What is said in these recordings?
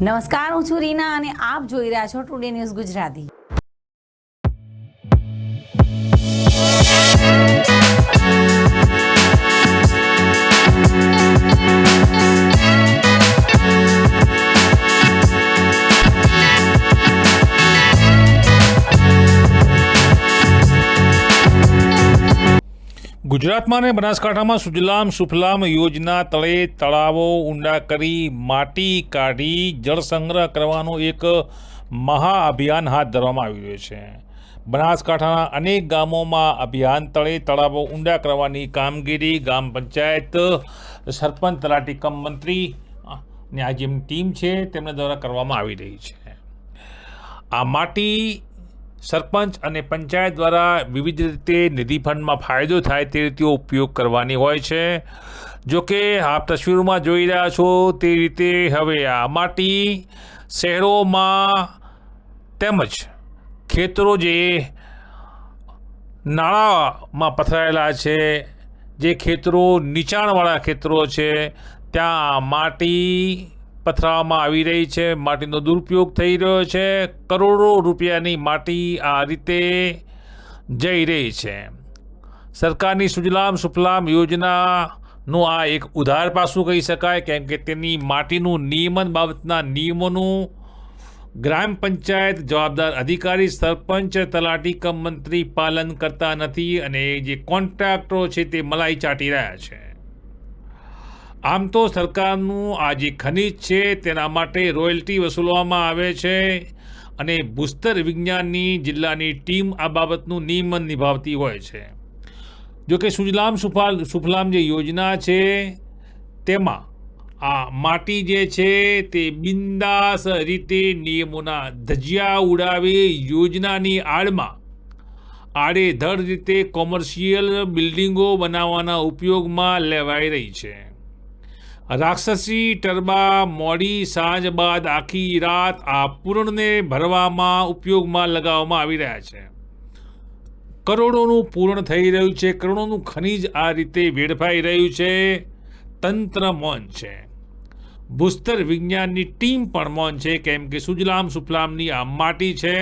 નમસ્કાર, હું છું રીના અને આપ જોઈ રહ્યા છો ટુડે ન્યૂઝ ગુજરાતી। ગુજરાતમાં અને બનાસકાંઠામાં સુજલામ સુફલામ યોજના તળે તળાવો ઊંડા કરી માટી કાઢી જળ સંગ્રહ કરવાનું એક મહાઅભિયાન હાથ ધરવામાં આવી રહ્યું છે। બનાસકાંઠાના અનેક ગામોમાં અભિયાન તળે તળાવો ઊંડા કરવાની કામગીરી ગ્રામ પંચાયત સરપંચ તલાટી કમ મંત્રી ની આ જેમની ટીમ છે તેમના દ્વારા કરવામાં આવી રહી છે। આ માટી સરપંચ અને પંચાયત દ્વારા વિવિધ રીતે નિધિ ફંડમાં ફાયદો થાય તે રીતે ઉપયોગ કરવાની હોય છે। જો કે આપ તસવીરોમાં જોઈ રહ્યા છો તે રીતે હવે આ માટી શહેરોમાં તેમજ ખેતરો જે નાળામાં પથરાયેલા છે, જે ખેતરો નીચાણવાળા ખેતરો છે ત્યાં માટી પથરાવવામાં આવી રહી છે, માટીનો દુરુપયોગ થઈ રહ્યો છે। કરોડો રૂપિયાની માટી આ રીતે જઈ રહી છે। સરકારની સુજલામ સુફલામ યોજનાનું આ એક ઉધાર પાસું કહી શકાય, કેમ કે તેની માટીનું નિયમન બાબતના નિયમોનું ગ્રામ પંચાયત જવાબદાર અધિકારી સરપંચ તલાટી કમ મંત્રી પાલન કરતા નથી અને જે કોન્ટ્રાક્ટરો છે તે મલાઈ ચાટી રહ્યા છે। આમ તો સરકારનું આ જે ખનિજ છે તેના માટે રોયલ્ટી વસૂલવામાં આવે છે અને ભૂસ્તર વિજ્ઞાનની જિલ્લાની ટીમ આ બાબતનું નિયમન નિભાવતી હોય છે। જો કે સુજલામ સુફલામ જે યોજના છે તેમાં આ માટી જે છે તે બિંદાસ રીતે નિયમોના ધજિયા ઉડાવી યોજનાની આડમાં આડેધડ રીતે કોમર્શિયલ બિલ્ડિંગો બનાવવાના ઉપયોગમાં લેવાઈ રહી છે। રાક્ષસી ટર્બા મોડી સાંજ બાદ આખી રાત આ પૂરણને ભરવામાં ઉપયોગમાં લગાવવામાં આવી રહ્યા છે। કરોડોનું પૂરણ થઈ રહ્યું છે, કરોડોનું ખનિજ આ રીતે વેડફાઈ રહ્યું છે। તંત્ર મૌન છે, ભૂસ્તર વિજ્ઞાનની ટીમ પણ મૌન છે, કેમ કે સુજલામ સુફલામની આ માટી છે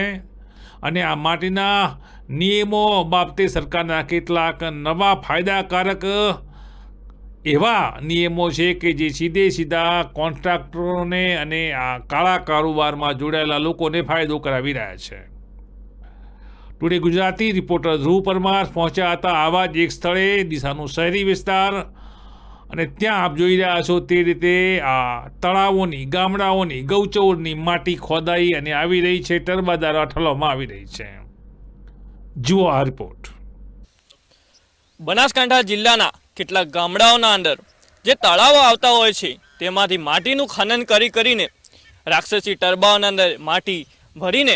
અને આ માટીના નિયમો બાબતે સરકારના કેટલાક નવા ફાયદાકારક એવા નિયમો છે કે જે સીધા કોન્ટ્રાક્ટરોને અને આ કાળા કારોબારમાં જોડાયેલા લોકોને ફાયદો કરાવી રહ્યા છે। ટુડે ગુજરાતી રિપોર્ટર ધ્રુવ પરમાર પહોંચ્યા હતા આવા જ એક સ્થળે, ડીસાનું શહેરી વિસ્તાર, અને ત્યાં આપ જોઈ રહ્યા છો તે રીતે આ તળાવોની, ગામડાઓની, ગૌચરની માટી ખોદાઈ અને આવી રહી છે, ટર્બા દ્વારા ઠલવવામાં આવી રહી છે। જુઓ આ રિપોર્ટ। બનાસકાંઠા જિલ્લાના કેટલાક ગામડાઓના અંદર જે તળાવો આવતા હોય છે તેમાંથી માટીનું ખનન કરીને રાક્ષસી ટર્બાઓના અંદર માટી ભરીને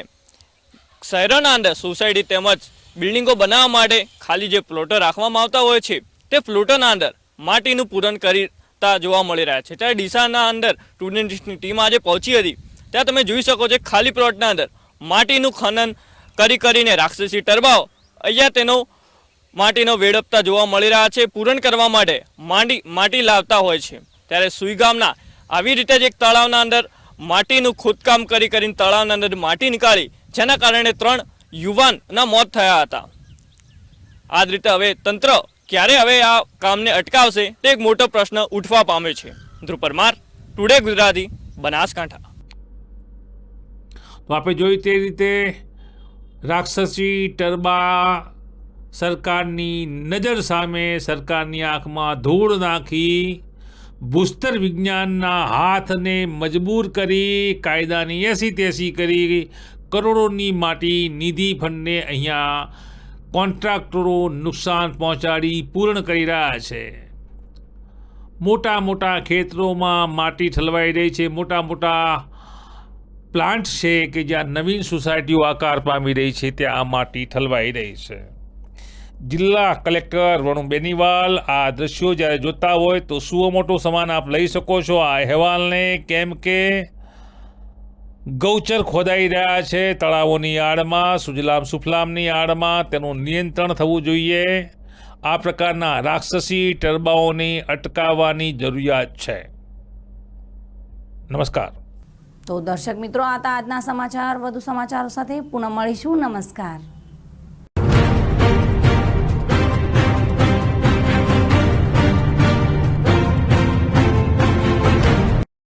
શહેરોના અંદર સોસાયટી તેમજ બિલ્ડિંગો બનાવવા માટે ખાલી જે પ્લોટો રાખવામાં આવતા હોય છે તે પ્લોટોના અંદર માટીનું પૂરણ કરતા જોવા મળી રહ્યા છે। ત્યારે ડીસાના અંદર સ્ટુડન્ટ્સની ટીમ આજે પહોંચી હતી, ત્યાં તમે જોઈ શકો છો ખાલી પ્લોટના અંદર માટીનું ખનન કરીને રાક્ષસી ટર્બાઓ અહીંયા તેનો માટીનો વેડપતા જોવા મળી રહ્યા છે। પૂરણ કરવા માટે માટી લાવતા હોય છે। ત્યારે સુઈ ગામના આવી રીતે જ એક તળાવના અંદર માટીનું ખોદકામ કરીને તળાવના અંદર માટી નીકાળી, જેના કારણે 3 યુવાનના મોત થયા હતા। આ જ રીતે હવે તંત્ર ક્યારે હવે આ કામને અટકાવશે તે એક મોટો પ્રશ્ન ઉઠવા પામ્યો છે। ધ્રુવ પરમાર, ટુડે ગુજરાતી, બનાસકાંઠા। તો આપણે જોઈ તે રીતે રાક્ષસી ટર્બા સરકારની નજર સામે, સરકારની આંખમાં ધૂળ નાખી, ભૂસ્તર વિજ્ઞાનના હાથને મજબૂર કરી, કાયદાની એસી તેસી કરી, કરોડોની માટી નિધિ ફંડને અહીંયા કોન્ટ્રાક્ટરો નુકસાન પહોંચાડી પૂર્ણ કરી રહ્યા છે। મોટા મોટા ખેતરોમાં માટી ઠલવાઈ રહી છે, મોટા મોટા પ્લાન્ટ છે કે જ્યાં નવીન સોસાયટીઓ આકાર પામી રહી છે ત્યાં આ માટી ઠલવાઈ રહી છે। જિલ્લા કલેક્ટર વણુ બેનીવાલ આ દ્રશ્યો જ્યારે જોતા હોય તો સુઓ મોટો સમાન આપ લઈ શકો છો આ અહેવાલને, કેમ કે ગૌચર ખોદાઈ રહ્યા છે તળાવોની આડમાં, સુજલામ સુફલામની આડમાં। તેનું નિયંત્રણ થવું જોઈએ। આ પ્રકારના રાક્ષસી ટર્બાઓને અટકાવવાની જરૂરિયાત છે। નમસ્કાર। તો દર્શક મિત્રો, આ હતા આજના સમાચાર. વધુ સમાચારો સાથે પુનઃ મળીશું. નમસ્કાર.